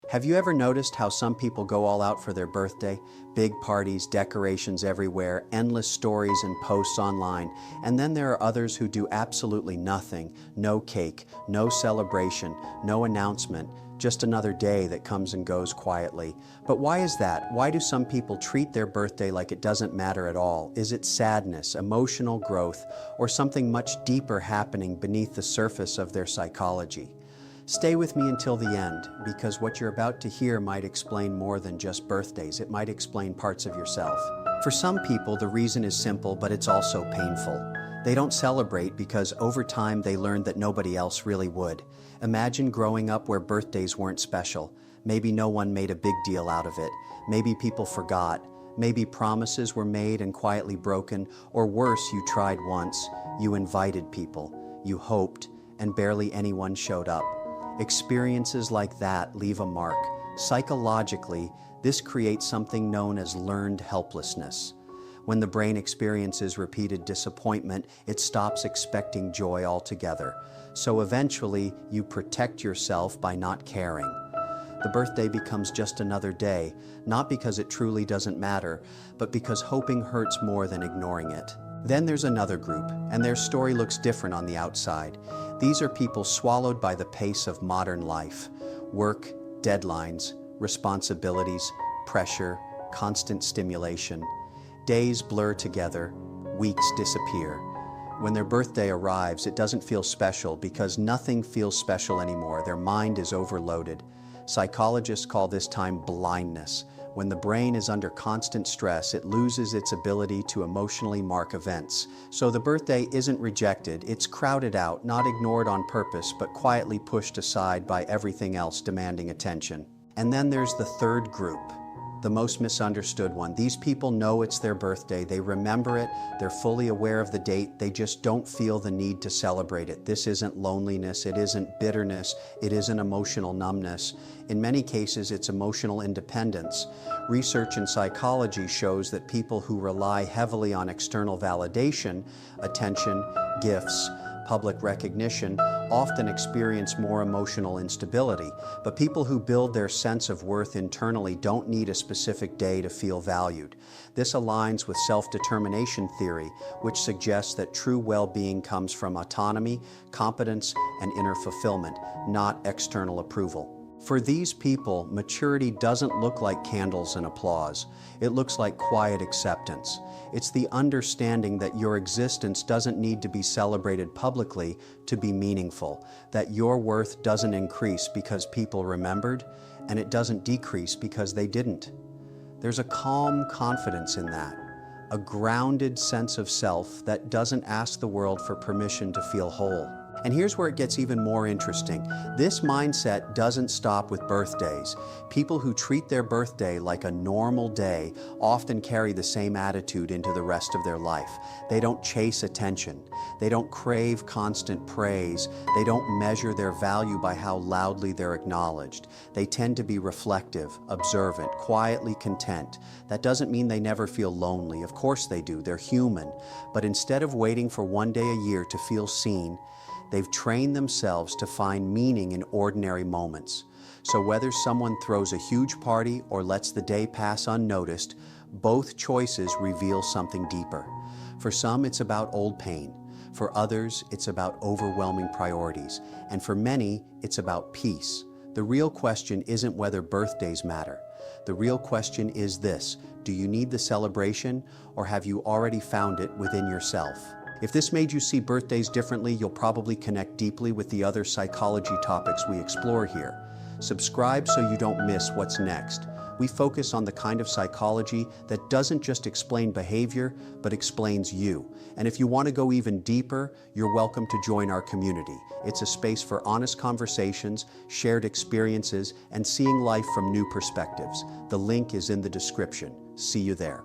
Have you ever noticed how some people go all out for their birthday? Big parties, decorations everywhere, endless stories and posts online. And then there are others who do absolutely nothing. No cake, no celebration, no announcement, just another day that comes and goes quietly. But why is that? Why do some people treat their birthday like it doesn't matter at all? Is it sadness, emotional growth, or something much deeper happening beneath the surface of their psychology? Stay with me until the end, because what you're about to hear might explain more than just birthdays. It might explain parts of yourself. For some people, the reason is simple, but it's also painful. They don't celebrate because over time they learned that nobody else really would. Imagine growing up where birthdays weren't special. Maybe no one made a big deal out of it. Maybe people forgot. Maybe promises were made and quietly broken. Or worse, you tried once. You invited people. You hoped, and barely anyone showed up. Experiences like that leave a mark. Psychologically, this creates something known as learned helplessness. When the brain experiences repeated disappointment, it stops expecting joy altogether. So eventually, you protect yourself by not caring. The birthday becomes just another day, not because it truly doesn't matter, but because hoping hurts more than ignoring it. Then there's another group, and their story looks different on the outside. These are people swallowed by the pace of modern life. Work, deadlines, responsibilities, pressure, constant stimulation. Days blur together, weeks disappear. When their birthday arrives, it doesn't feel special because nothing feels special anymore. Their mind is overloaded. Psychologists call this time blindness. When the brain is under constant stress, it loses its ability to emotionally mark events. So the birthday isn't rejected, it's crowded out, not ignored on purpose, but quietly pushed aside by everything else demanding attention. And then there's the third group, the most misunderstood one. These people know it's their birthday, they remember it, they're fully aware of the date, they just don't feel the need to celebrate it. This isn't loneliness, it isn't bitterness, it isn't emotional numbness. In many cases, it's emotional independence. Research in psychology shows that people who rely heavily on external validation, attention, gifts, public recognition, often experience more emotional instability. But people who build their sense of worth internally don't need a specific day to feel valued. This aligns with self-determination theory, which suggests that true well-being comes from autonomy, competence, and inner fulfillment, not external approval. For these people, maturity doesn't look like candles and applause. It looks like quiet acceptance. It's the understanding that your existence doesn't need to be celebrated publicly to be meaningful, that your worth doesn't increase because people remembered, and it doesn't decrease because they didn't. There's a calm confidence in that, a grounded sense of self that doesn't ask the world for permission to feel whole. And here's where it gets even more interesting. This mindset doesn't stop with birthdays. People who treat their birthday like a normal day often carry the same attitude into the rest of their life. They don't chase attention. They don't crave constant praise. They don't measure their value by how loudly they're acknowledged. They tend to be reflective, observant, quietly content. That doesn't mean they never feel lonely. Of course they do. They're human. But instead of waiting for one day a year to feel seen, they've trained themselves to find meaning in ordinary moments. So whether someone throws a huge party or lets the day pass unnoticed, both choices reveal something deeper. For some, it's about old pain. For others, it's about overwhelming priorities. And for many, it's about peace. The real question isn't whether birthdays matter. The real question is this: do you need the celebration, or have you already found it within yourself? If this made you see birthdays differently, you'll probably connect deeply with the other psychology topics we explore here. Subscribe so you don't miss what's next. We focus on the kind of psychology that doesn't just explain behavior, but explains you. And if you want to go even deeper, you're welcome to join our community. It's a space for honest conversations, shared experiences, and seeing life from new perspectives. The link is in the description. See you there.